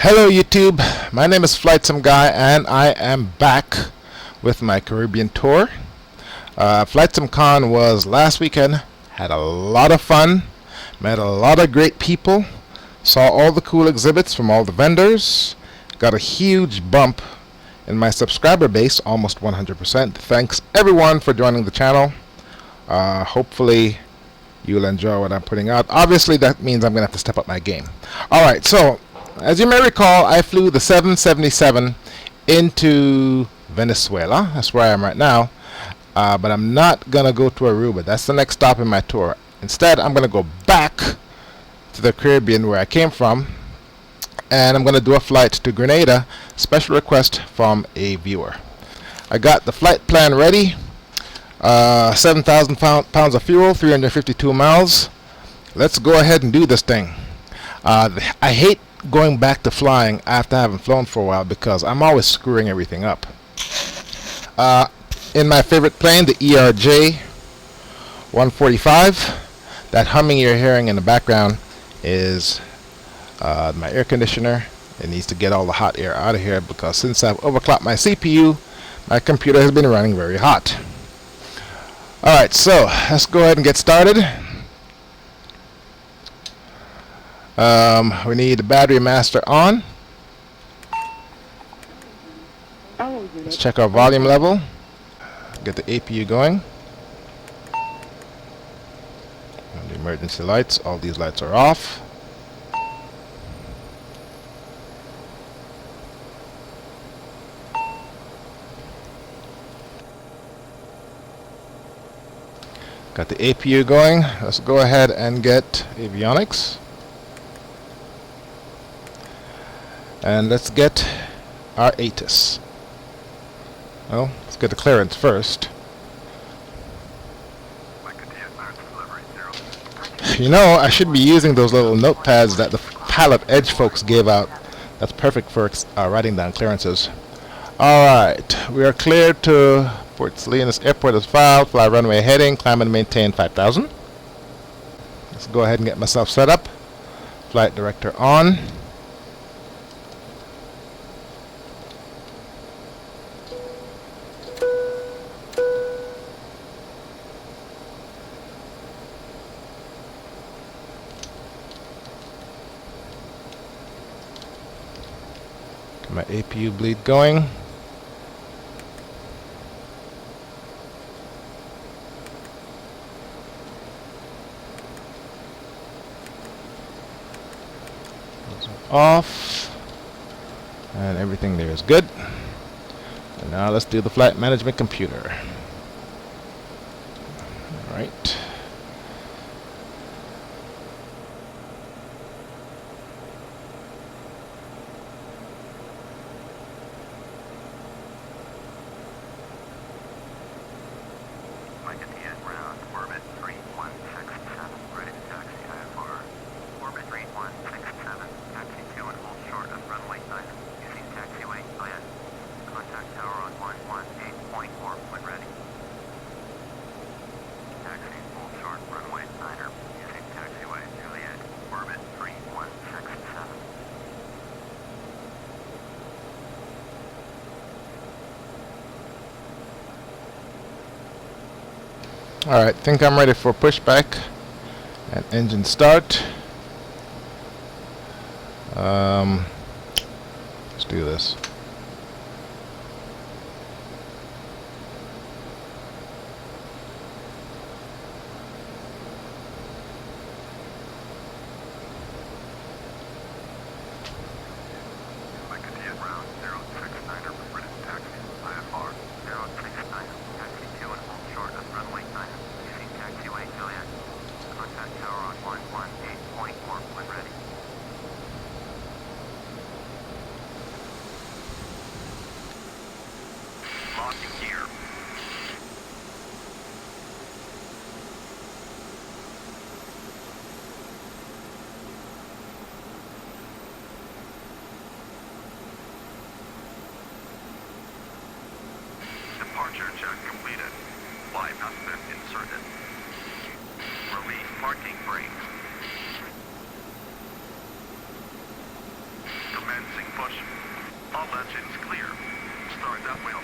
Hello YouTube, my name is Flightsimguy and I am back with my Caribbean tour. Flightsimcon was last weekend, had a lot of fun, met a lot of great people, saw all the cool exhibits from all the vendors, got a huge bump in my subscriber base, almost 100%. Thanks everyone for joining the channel. Hopefully you'll enjoy what I'm putting out. Obviously that means I'm going to have to step up my game. Alright, so as you may recall, I flew the 777 into Venezuela. That's where I am right now. But I'm not going to go to Aruba. That's the next stop in my tour. Instead, I'm going to go back to the Caribbean where I came from. And I'm going to do a flight to Grenada. Special request from a viewer. I got the flight plan ready. 7,000 pounds of fuel, 352 miles. Let's go ahead and do this thing. I hate going back to flying after having flown for a while because I'm always screwing everything up. In my favorite plane, the ERJ 145, that humming you're hearing in the background is my air conditioner. It needs to get all the hot air out of here because since I've overclocked my CPU, my computer has been running very hot. Alright, so let's go ahead and get started. We need the battery master on. Let's check our volume level. Get the APU going. And the emergency lights. All these lights are off. Got the APU going. Let's go ahead and get avionics. And let's get our ATIS. Well, let's get the clearance first. You know, I should be using those little notepads that the Pilot Edge folks gave out. That's perfect for writing down clearances. Alright, we are cleared to Port Salinas Airport as filed. Fly runway heading, climb and maintain 5,000. Let's go ahead and get myself set up. Flight director on. My APU bleed going. Those are off. And everything there is good. And now let's do the flight management computer. Alright. Alright, think I'm ready for pushback and engine start. Let's do this. Departure check completed. Flight has been inserted. Release parking brakes. Commencing Engine's clear. Start that wheel.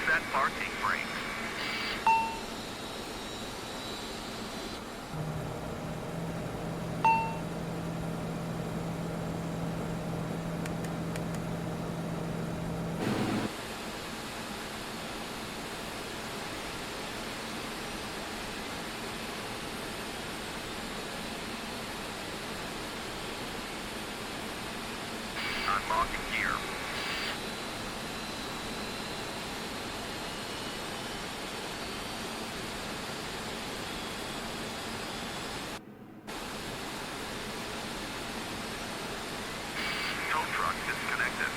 Set parking brakes. Unlocking gear. Tow truck disconnected.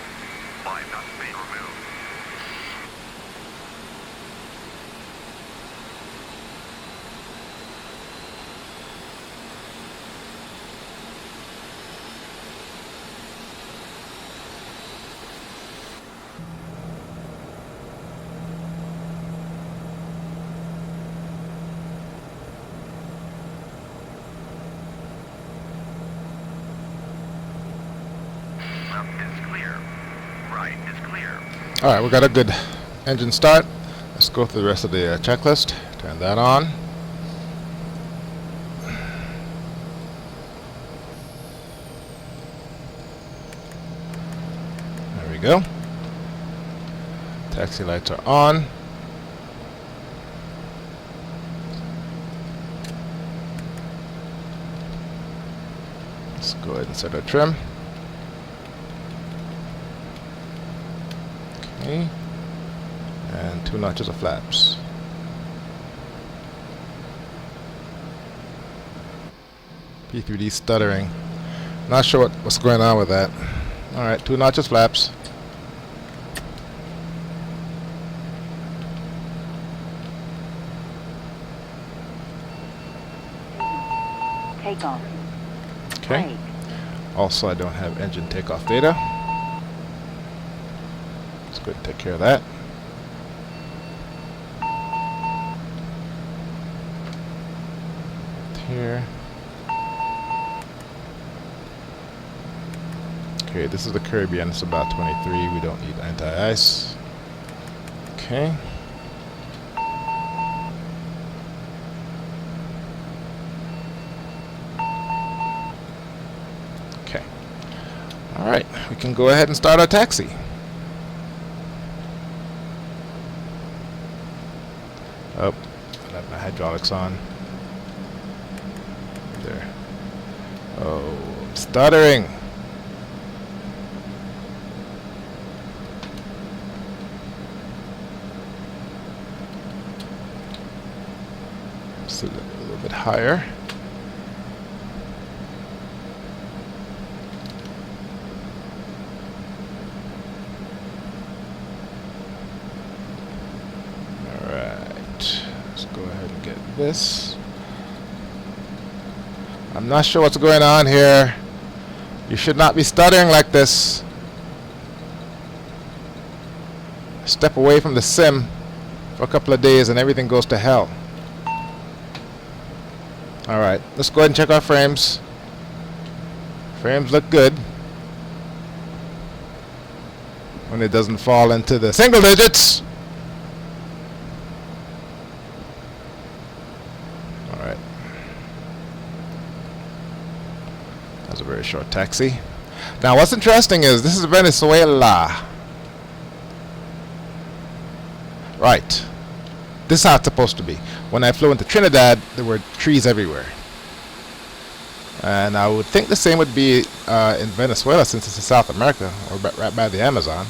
5 knots speed removed. Left is clear. Right is clear. Alright, we got a good engine start. Let's go through the rest of the checklist. Turn that on. There we go. Taxi lights are on. Let's go ahead and set our trim. Okay. And 2 notches of flaps. P3D stuttering. Not sure what's going on with that. Alright, 2 notches flaps. Takeoff. Okay. Brake. Also, I don't have engine takeoff data. Let's go ahead and take care of that. Here. Okay, this is the Caribbean. It's about 23. We don't need anti-ice. Okay. Okay. All right, we can go ahead and start our taxi. Oh, I have my hydraulics on. There. Oh, I'm stuttering. Sit a little bit higher. Let's go ahead and get this. I'm not sure what's going on here. You should not be stuttering like this. Step away from the sim for a couple of days and everything goes to hell. Alright, let's go ahead and check our frames. Frames look good. When it doesn't fall into the single digits. Alright. That's a very short taxi. Now what's interesting is this is Venezuela. Right. This is how it's supposed to be. When I flew into Trinidad, there were trees everywhere. And I would think the same would be in Venezuela, since it's in South America, or right by the Amazon.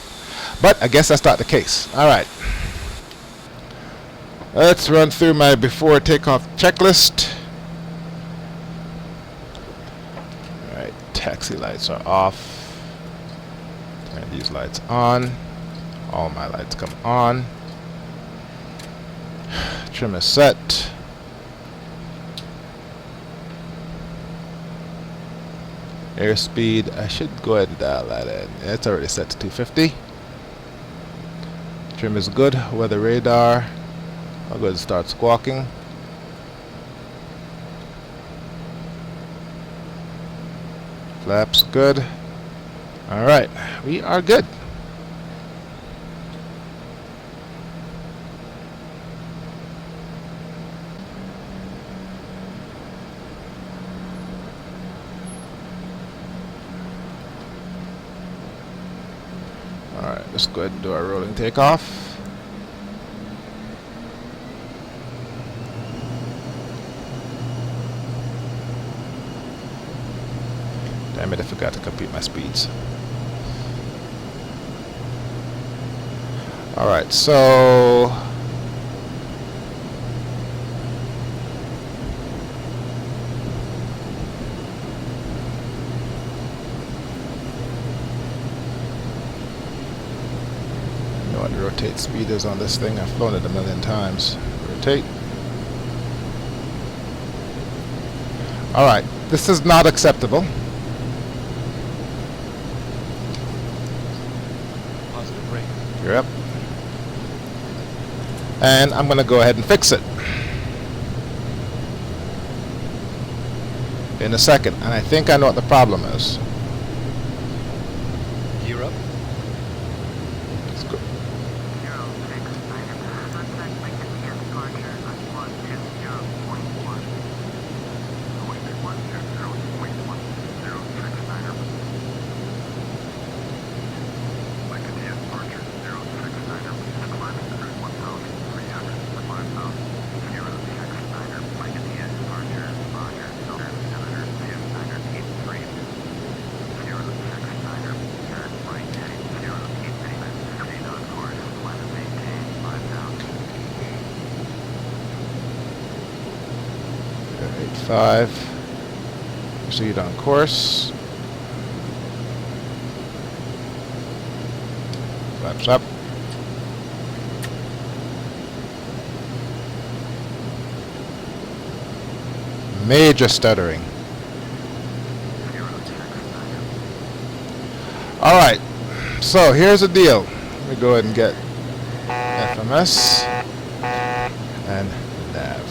But I guess that's not the case. Alright. Let's run through my before takeoff checklist. Alright, taxi lights are off. Turn these lights on. All my lights come on. Trim is set. Airspeed, I should go ahead and dial that in. Yeah, it's already set to 250. Trim is good. Weather radar. I'll go ahead and start squawking. Flaps good. Alright, we are good. Alright, let's go ahead and do our rolling takeoff. Damn it, I forgot to compute my speeds. Alright, so you know what the rotate speed is on this thing? I've flown it a million times. Rotate. Alright, this is not acceptable. You're up. And I'm going to go ahead and fix it in a second. And I think I know what the problem is. Gear up. Let's go. Five. Proceed on course. Flaps up. Major stuttering. Alright, so here's the deal. Let me go ahead and get FMS and nav.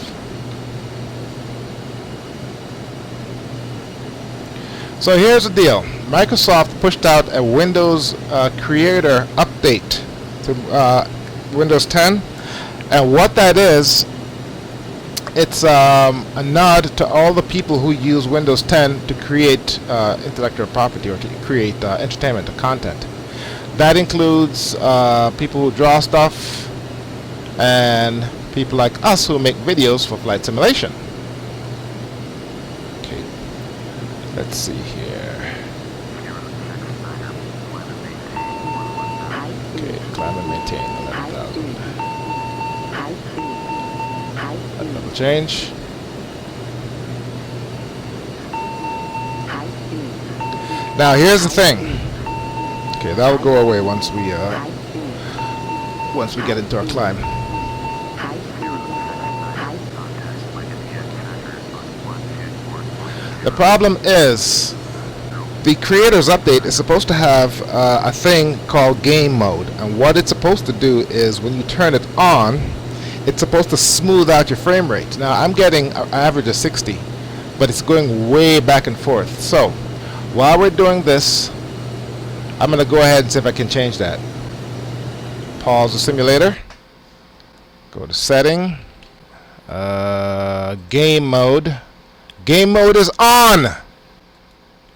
So here's the deal. Microsoft pushed out a Windows Creator update to Windows 10, and what that is, it's a nod to all the people who use Windows 10 to create intellectual property or to create entertainment or content. That includes people who draw stuff and people like us who make videos for flight simulation. Okay, let's see here. Okay, climb and maintain 11,000. Double change. Now here's the thing. Okay, that will go away once we get into our climb. The problem is the creator's update is supposed to have a thing called game mode, and what it's supposed to do is when you turn it on, it's supposed to smooth out your frame rate. Now I'm getting an average of 60, but it's going way back and forth. So while we're doing this, I'm going to go ahead and see if I can change that. Pause the simulator. Go to setting. Game mode. Game mode is on!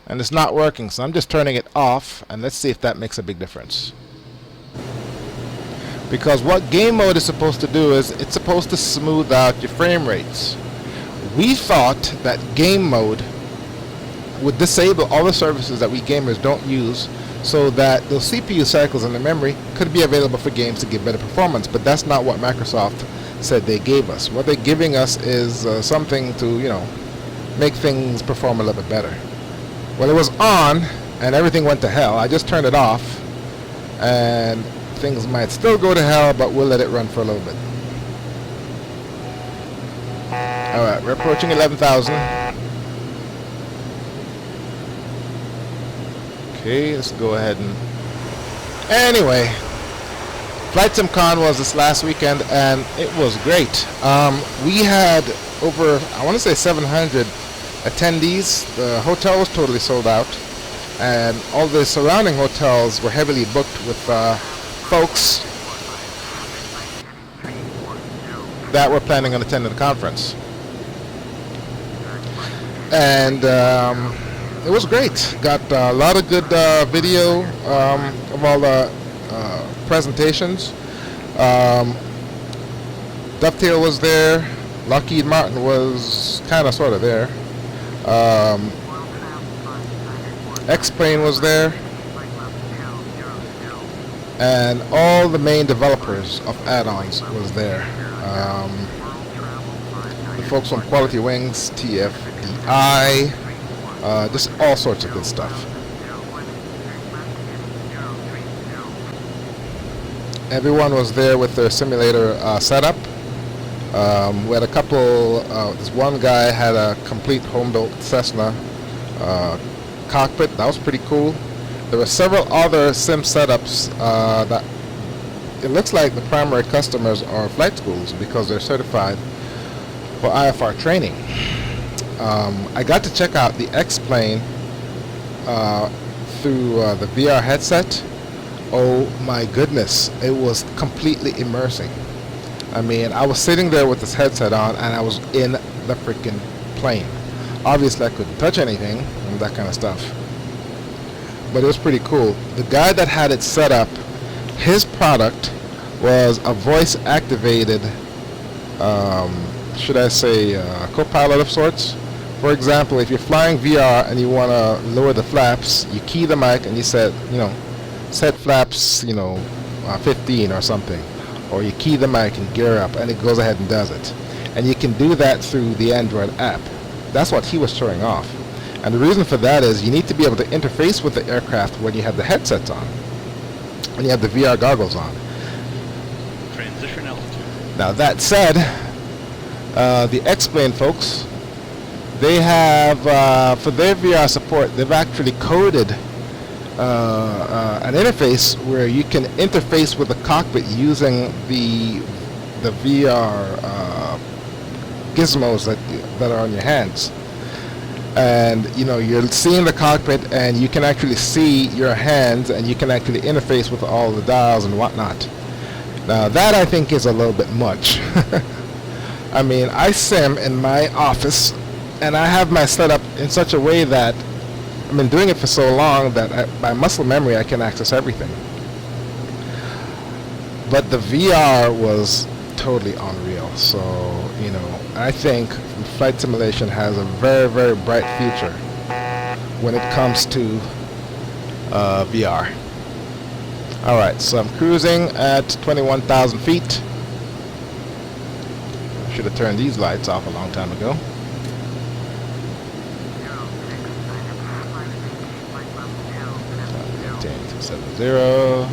And it's not working, so I'm just turning it off, and let's see if that makes a big difference. Because what game mode is supposed to do is it's supposed to smooth out your frame rates. We thought that game mode would disable all the services that we gamers don't use, so that those CPU cycles and the memory could be available for games to give better performance. But that's not what Microsoft said they gave us. What they're giving us is something to, make things perform a little bit better. Well, it was on, and everything went to hell. I just turned it off, and things might still go to hell, but we'll let it run for a little bit. Alright, we're approaching 11,000. Okay, let's go ahead and... Anyway, Flightsimguy was this last weekend, and it was great. We had over, I want to say 700 attendees. The hotel was totally sold out, and all the surrounding hotels were heavily booked with folks that were planning on attending the conference. And it was great. Got a lot of good video of all the presentations. Dovetail was there. Lockheed Martin was kind of sort of there. X-Plane was there. And all the main developers of add-ons was there. The folks from Quality Wings, TFDI, just all sorts of good stuff. Everyone was there with their simulator setup. We had a couple, this one guy had a complete home-built Cessna cockpit. That was pretty cool. There were several other sim setups that it looks like the primary customers are flight schools because they're certified for IFR training. I got to check out the X-Plane through the VR headset. Oh my goodness, it was completely immersing. I mean, I was sitting there with this headset on and I was in the freaking plane. Obviously I couldn't touch anything and that kind of stuff, but it was pretty cool. The guy that had it set up, his product was a voice activated should I say co-pilot of sorts. For example, if you're flying VR and you want to lower the flaps, you key the mic and you set flaps 15 or something, or you key the mic and gear up and it goes ahead and does it. And you can do that through the Android app. That's what he was showing off. And the reason for that is you need to be able to interface with the aircraft when you have the headsets on, when you have the VR goggles on. Transition altitude. Now that said, the X-Plane folks, they have, for their VR support, they've actually coded an interface where you can interface with the cockpit using the VR gizmos that are on your hands. And you're seeing the cockpit and you can actually see your hands and you can actually interface with all the dials and whatnot. Now that I think is a little bit much. I mean, I sim in my office and I have my setup in such a way that I've been doing it for so long that by muscle memory I can access everything. But the VR was totally unreal. So, I think flight simulation has a very, very bright future when it comes to VR. Alright, so I'm cruising at 21,000 feet. I should have turned these lights off a long time ago. 10270.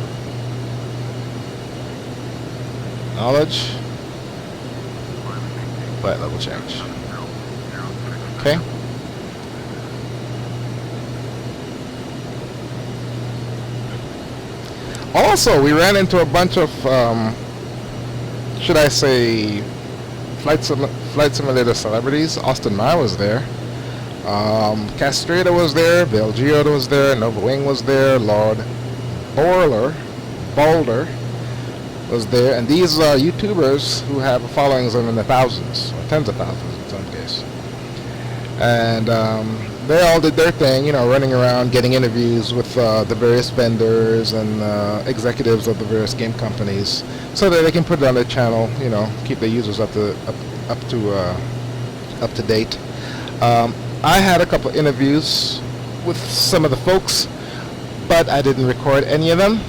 Knowledge. Flight level change. Okay. Also, we ran into a bunch of, should I say, flight simulator celebrities. Austin Ma was there. Castrata was there. Bill Geode was there. Nova Wing was there. Lord Boulder was there. And these are YouTubers who have followings in the thousands, or tens of thousands in some cases. And they all did their thing, running around, getting interviews with the various vendors and executives of the various game companies, so that they can put it on their channel, keep their users up to date. I had a couple interviews with some of the folks, but I didn't record any of them.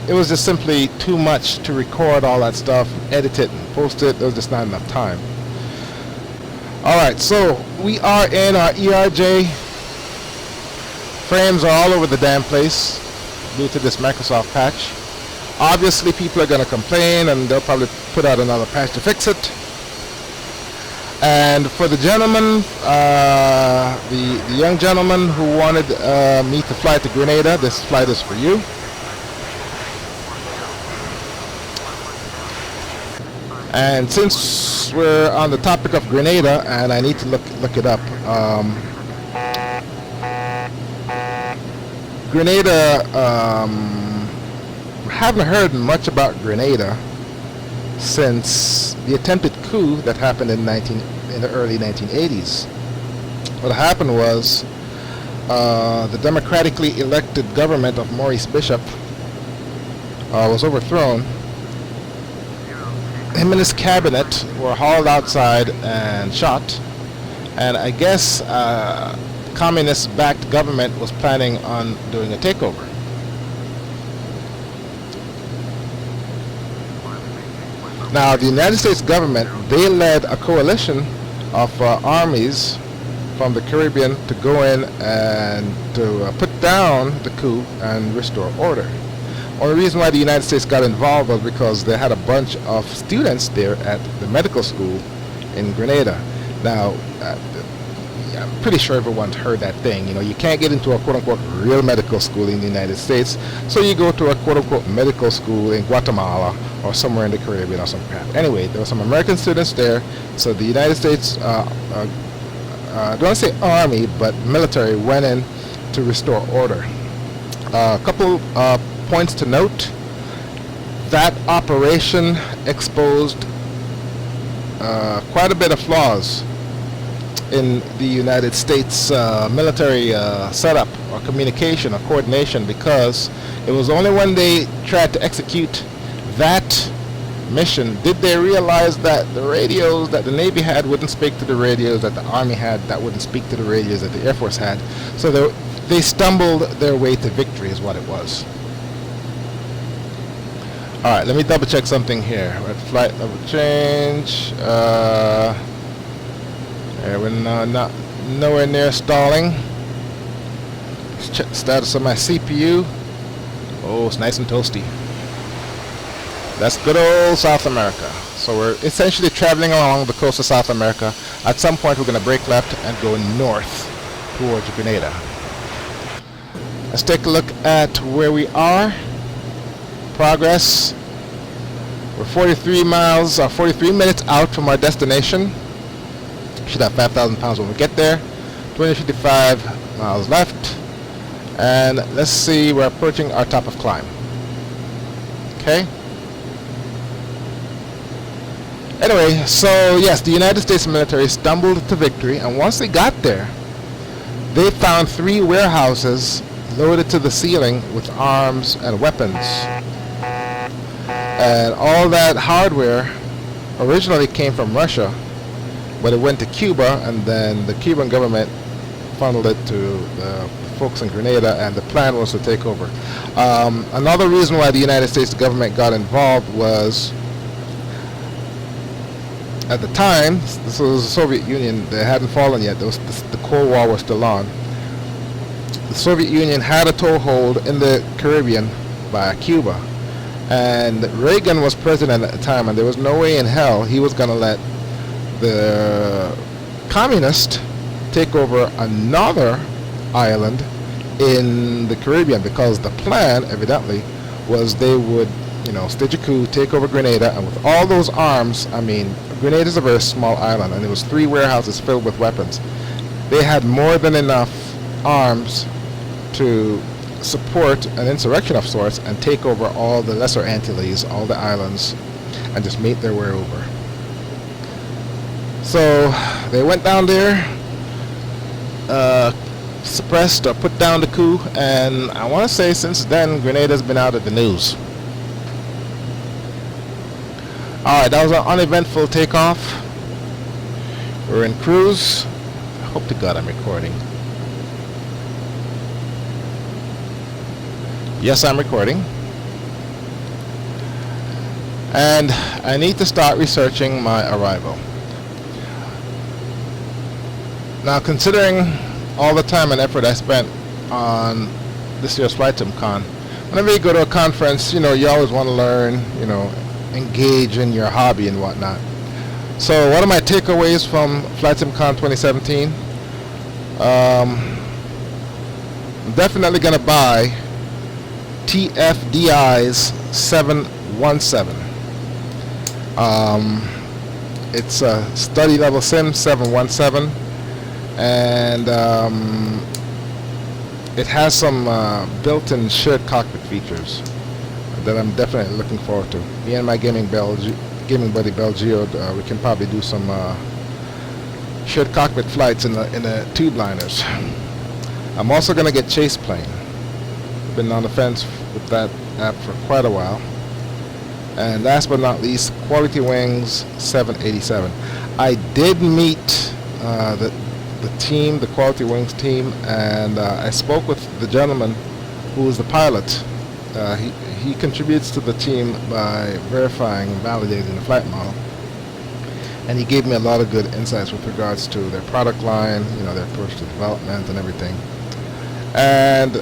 It was just simply too much to record all that stuff, edit it, and post it. There was just not enough time. Alright, so we are in our ERJ. Frames are all over the damn place due to this Microsoft patch. Obviously, people are going to complain, and they'll probably put out another patch to fix it. And for the gentleman, the young gentleman who wanted me to fly to Grenada, this flight is for you. And since we're on the topic of Grenada, and I need to look it up, Grenada, haven't heard much about Grenada since the attempted coup that happened in the early 1980s. What happened was the democratically elected government of Maurice Bishop was overthrown. Him and his cabinet were hauled outside and shot, and I guess communist-backed government was planning on doing a takeover. Now, the United States government, they led a coalition of armies from the Caribbean to go in and to put down the coup and restore order. Only reason why the United States got involved was because they had a bunch of students there at the medical school in Grenada. Now, I'm pretty sure everyone's heard that thing. You know, you can't get into a quote-unquote real medical school in the United States, so you go to a quote-unquote medical school in Guatemala or somewhere in the Caribbean or some crap. Anyway, there were some American students there, so the United States, I don't want to say army, but military went in to restore order. A couple points to note. That operation exposed quite a bit of flaws in the United States military setup or communication or coordination, because it was only when they tried to execute that mission did they realize that the radios that the Navy had wouldn't speak to the radios that the Army had, that wouldn't speak to the radios that the Air Force had. So they stumbled their way to victory is what it was. Alright, let me double check something here. We're at flight level change. We're not nowhere near stalling. Let's check the status of my CPU. Oh, it's nice and toasty. That's good old South America. So we're essentially traveling along the coast of South America. At some point we're going to break left and go north towards Grenada. Let's take a look at where we are. Progress. We're 43 minutes out from our destination. Should have 5,000 pounds when we get there. 255 miles left. And let's see, we're approaching our top of climb. Okay. Anyway, so yes, the United States military stumbled to victory, and once they got there, they found 3 warehouses loaded to the ceiling with arms and weapons. And all that hardware originally came from Russia, but it went to Cuba, and then the Cuban government funneled it to the folks in Grenada, and the plan was to take over. Another reason why the United States government got involved was, at the time, this was the Soviet Union, they hadn't fallen yet, the Cold War was still on. The Soviet Union had a toehold in the Caribbean by Cuba, and Reagan was president at the time, and there was no way in hell he was going to let the communists take over another island in the Caribbean, because the plan evidently was they would, you know, stage a coup, take over Grenada, and with all those arms, I mean, Grenada is a very small island, and there was 3 warehouses filled with weapons. They had more than enough arms to support an insurrection of sorts and take over all the Lesser Antilles, all the islands, and just make their way over. So they went down there, suppressed or put down the coup, and I want to say since then Grenada's been out of the news. Alright, that was an uneventful takeoff. We're in cruise. Hope to God I'm recording. Yes, I'm recording. And I need to start researching my arrival. Now, considering all the time and effort I spent on this year's Flightsimcon, whenever you go to a conference, you know, you always want to learn, you know, engage in your hobby and whatnot. So what are my takeaways from Flightsimcon 2017? I'm definitely going to buy TFDI's 717. It's a study level sim 717, and it has some built-in shared cockpit features that I'm definitely looking forward to. Me and my gaming buddy Belgio, we can probably do some shared cockpit flights in the tube liners. I'm also going to get Chase Plane. Been on the fence with that app for quite a while. And last but not least, Quality Wings 787. I did meet the team, the Quality Wings team, and I spoke with the gentleman who is the pilot. He contributes to the team by verifying and validating the flight model. And he gave me a lot of good insights with regards to their product line, you know, their approach to development and everything. And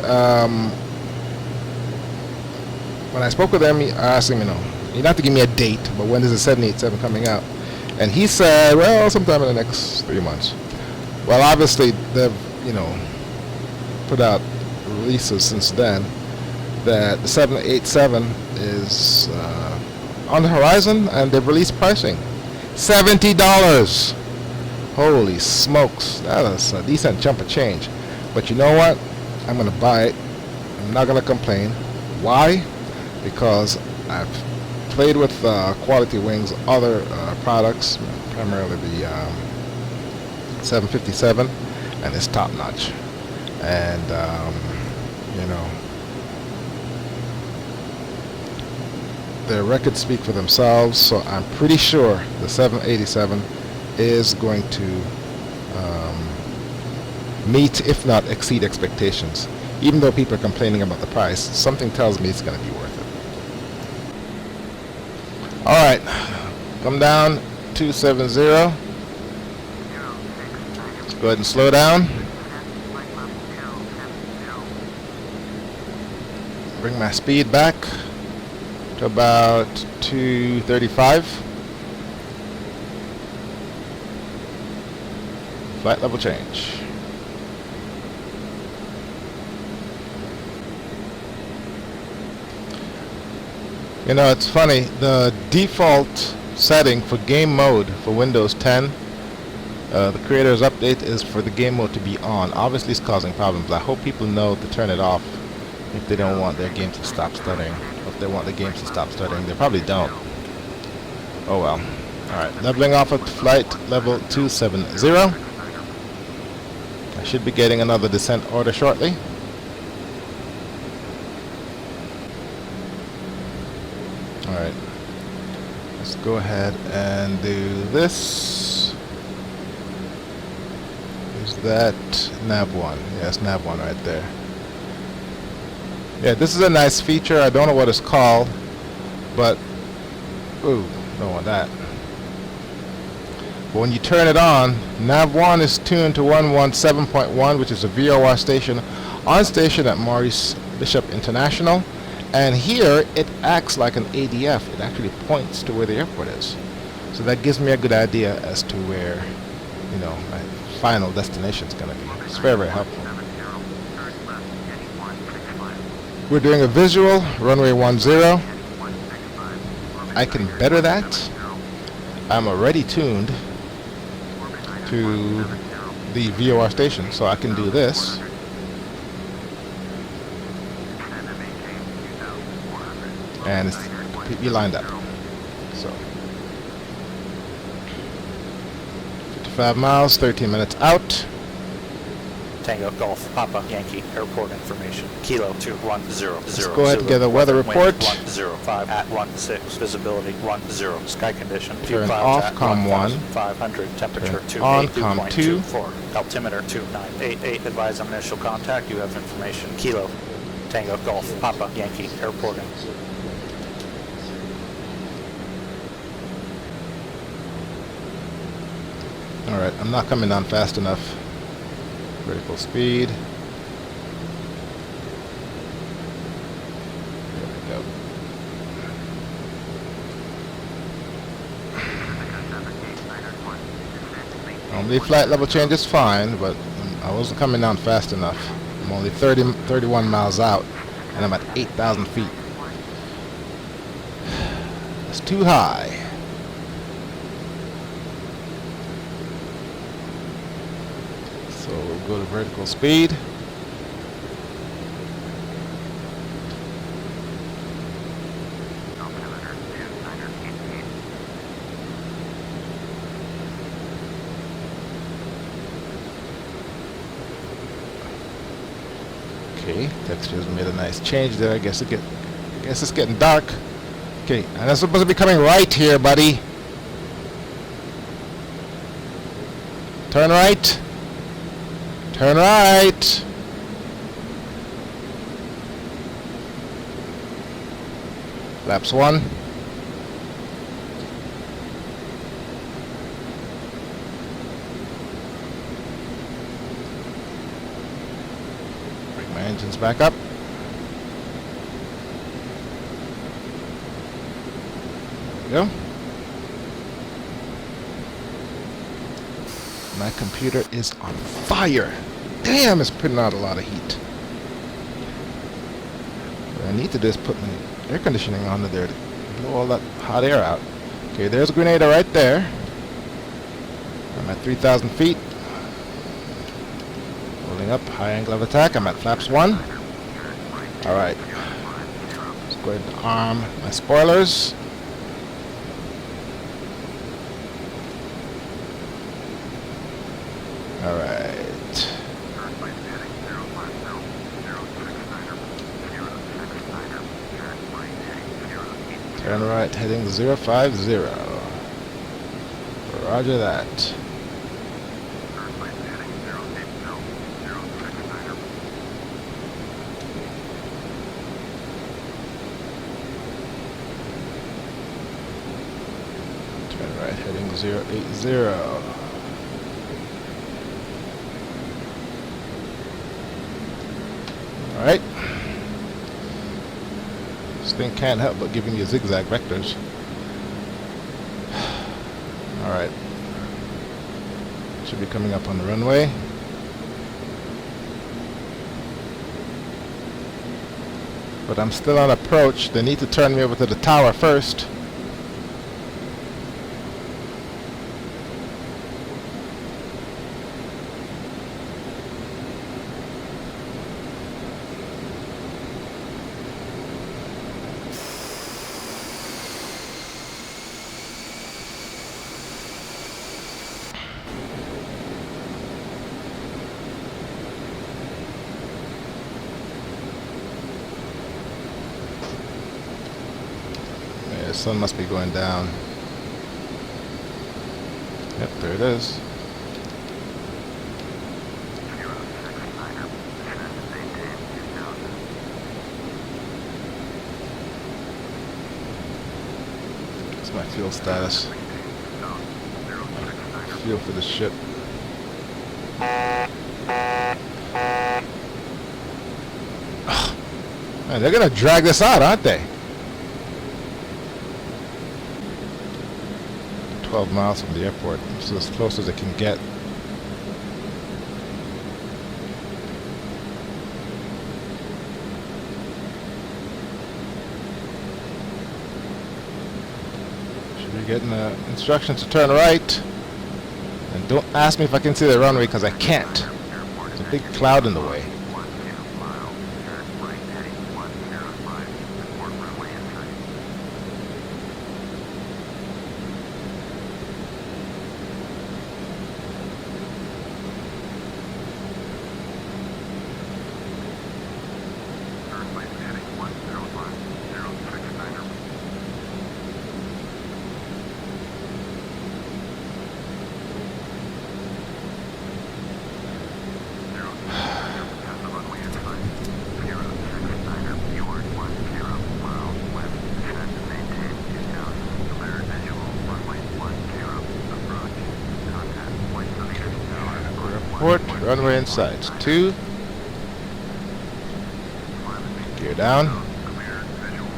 when I spoke with him, I asked him, you know, you don't have to give me a date, but when is the 787 coming out? And he said, well, sometime in the next 3 months. Well, obviously, they've, you know, put out releases since then that the 787 is on the horizon, and they've released pricing. $70! Holy smokes, that is a decent chunk of change. But you know what? I'm going to buy it. I'm not going to complain. Why? Because I've played with Quality Wings' other products, primarily the 757, and it's top notch. And you know, their records speak for themselves. So I'm pretty sure the 787 is going to meet, if not exceed, expectations. Even though people are complaining about the price, something tells me it's going to be worth it. Alright, come down 270. Let's go ahead and slow down. Bring my speed back to about 235. Flight level change. You know, it's funny, the default setting for game mode for Windows 10, the creator's update is for the game mode to be on. Obviously it's causing problems. I hope people know to turn it off if they don't want their games to stop stuttering. Or if they want the games to stop stuttering. They probably don't. Oh well. Alright, leveling off at flight level 270. I should be getting another descent order shortly. Alright, let's go ahead and do this. Is that nav1? Yes, nav1 right there. Yeah, this is a nice feature. I don't know what it's called, but ooh, don't want that. But when you turn it on, nav1 is tuned to 117.1, which is a VOR station on station at Maurice Bishop International. And here, it acts like an ADF. It actually points to where the airport is. So that gives me a good idea as to where, you know, my final destination is going to be. It's very, very helpful. We're doing a visual, runway 10. I can better that. I'm already tuned to the VOR station, so I can do this. And it's completely lined up. So 55 miles, 13 minutes out. Tango Golf Papa Yankee Airport information. Kilo 2100. Let's go ahead and get a weather report. 105 at 16. Visibility 10. Sky condition. Turn off COM 1. 500. Temperature Turn on COM 2. 2.24. Altimeter 2988. Advise on initial contact. You have information. Kilo Tango Golf Papa Yankee Airport. Alright, I'm not coming down fast enough. Vertical speed. There we go. Normally flight level change is fine, but I wasn't coming down fast enough. I'm only 31 miles out, and I'm at 8,000 feet. It's too high. So we'll go to vertical speed. Okay, textures made a nice change there. I guess it's getting dark. Okay, and it's supposed to be coming right here, buddy. Turn right. Turn right. Laps 1. Bring my engines back up. There we go. My computer is on fire. Damn, it's putting out a lot of heat. What I need to do is put my air conditioning on there to blow all that hot air out. Okay, there's Grenada right there. I'm at 3,000 feet. Holding up, high angle of attack. I'm at flaps 1. Alright. Let's go ahead and arm my spoilers. Alright. Turn right, heading 050. Roger that. Turn right, heading 080. Alright. This thing can't help but giving you zigzag vectors. Alright. Should be coming up on the runway. But I'm still on approach. They need to turn me over to the tower first. The sun must be going down. Yep, there it is. What's my fuel status? Fuel for the ship. Man, they're gonna drag this out, aren't they? 12 miles from the airport, so as close as it can get. Should be getting instructions to turn right. And don't ask me if I can see the runway, because I can't. There's a big cloud in the way. Report, runway in sight. 2. Gear down. Cleared, visual.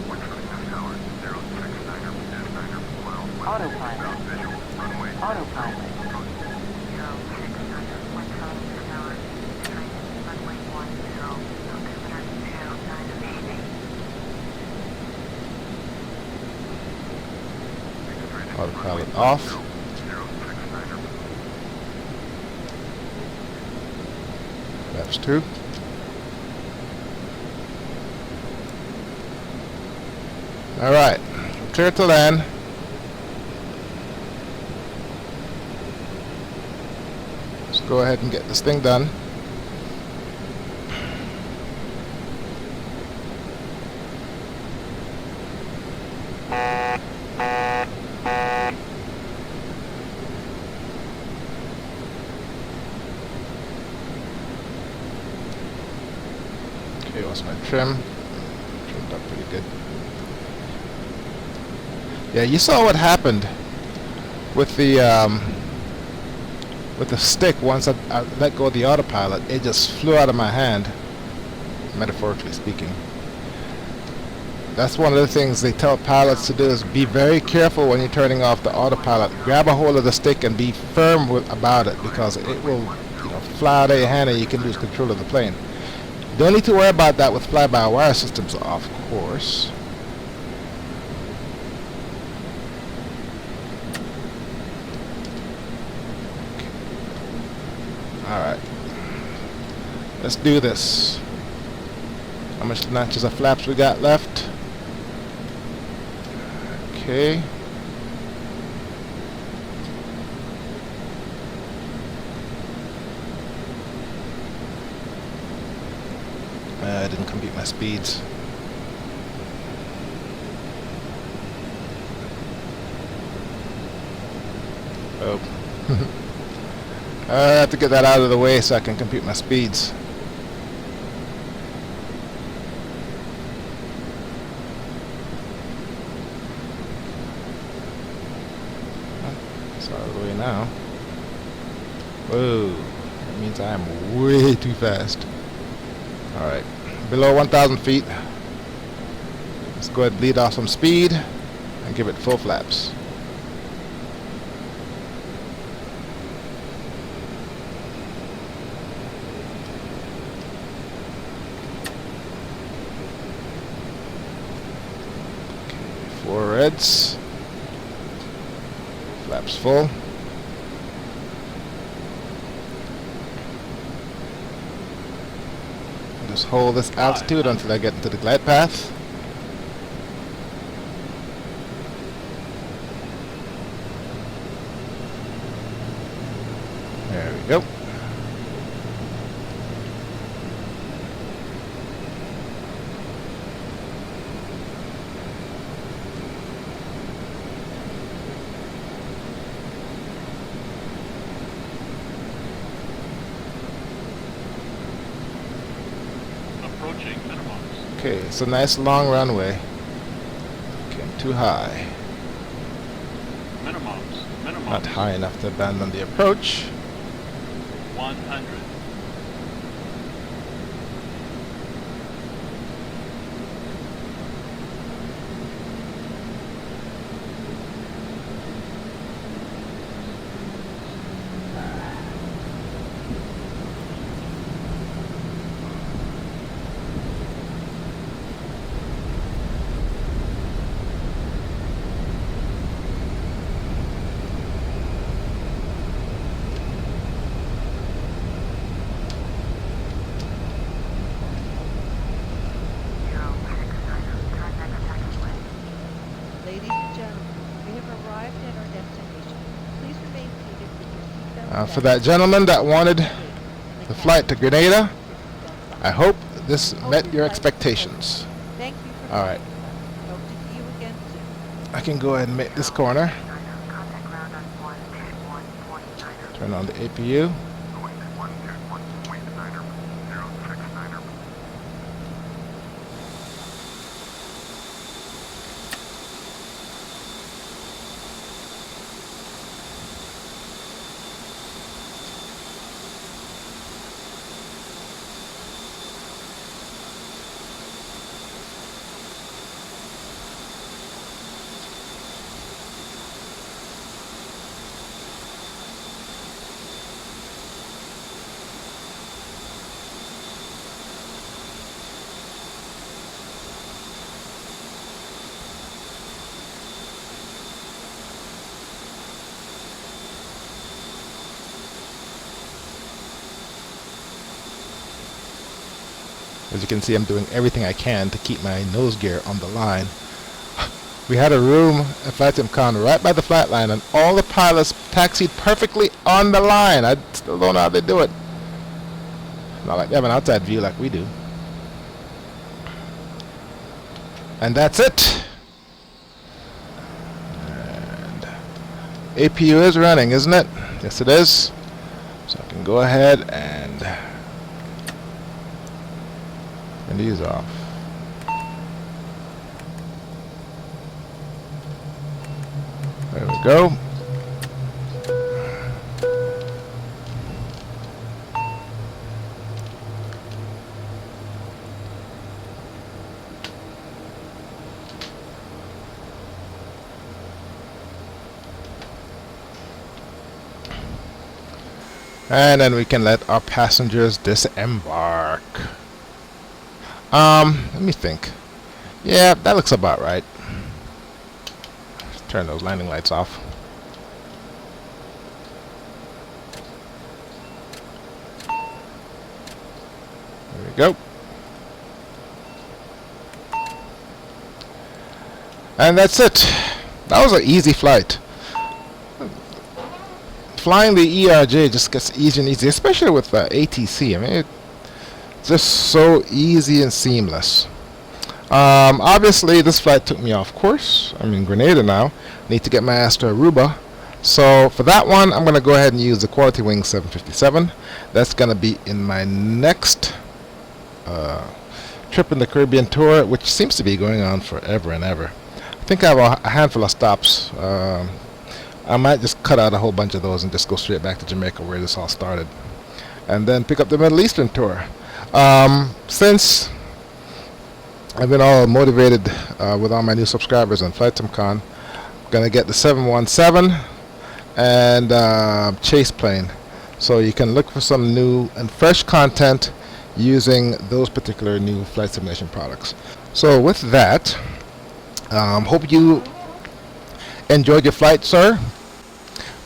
126 tower, 069er, 12. Autopilot. Visual, runway. Autopilot. Autopilot off. 069er. Flaps 2. Alright, clear to land. Let's go ahead and get this thing done. Okay, what's my trim? Trimmed up pretty good. Yeah, you saw what happened with the stick. Once I let go of the autopilot, it just flew out of my hand, metaphorically speaking. That's one of the things they tell pilots to do, is be very careful when you're turning off the autopilot. Grab a hold of the stick and be firm about it, because it will, fly out of your hand and you can lose control of the plane. Don't need to worry about that with fly-by-wire systems, of course. Alright. Let's do this. How much notches of flaps we got left? Okay. I didn't compute my speeds. Oh. I have to get that out of the way so I can compute my speeds. It's out of the way now. Whoa. That means I am way too fast. Alright. Below 1,000 feet. Let's go ahead and bleed off some speed and give it full flaps. Four reds. Flaps full. Just hold this altitude until I get into the glide path. There we go. Approaching minimums. Okay, it's a nice long runway. Came too high. Minimums. Not high enough to abandon the approach. 100. Ladies and gentlemen, we have arrived at our destination. Please remain seated with your seatbelt For that gentleman that wanted the flight to Grenada, I hope this met your expectations. Thank you for Alright, Hope to see you again soon. I can go ahead and make this corner. Turn on the APU. Going 121.9er, 069er. As you can see, I'm doing everything I can to keep my nose gear on the line. We had a room at Flightsimguy right by the flight line, and all the pilots taxied perfectly on the line. I still don't know how they do it. Not like they have an outside view like we do. And that's it. And APU is running, isn't it? Yes, it is. So I can go ahead and turn these off. There we go. And then we can let our passengers disembark. Let me think. Yeah, that looks about right. Turn those landing lights off. There we go. And that's it. That was an easy flight. Flying the ERJ just gets easier and easier, especially with ATC. I mean, it's just so easy and seamless. Obviously, this flight took me off course. I'm in Grenada now. Need to get my ass to Aruba. So for that one, I'm going to go ahead and use the Quality Wing 757. That's going to be in my next trip in the Caribbean tour, which seems to be going on forever and ever. I think I have a handful of stops. I might just cut out a whole bunch of those and just go straight back to Jamaica where this all started. And then pick up the Middle Eastern tour. Since I've been all motivated with all my new subscribers on Flightsimguy, I'm going to get the 717 and Chase plane. So you can look for some new and fresh content using those particular new flight simulation products. So with that, hope you enjoyed your flight, sir.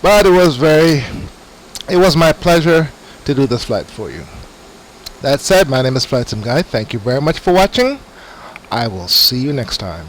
But it was my pleasure to do this flight for you. That said, my name is Flightsimguy. Thank you very much for watching. I will see you next time.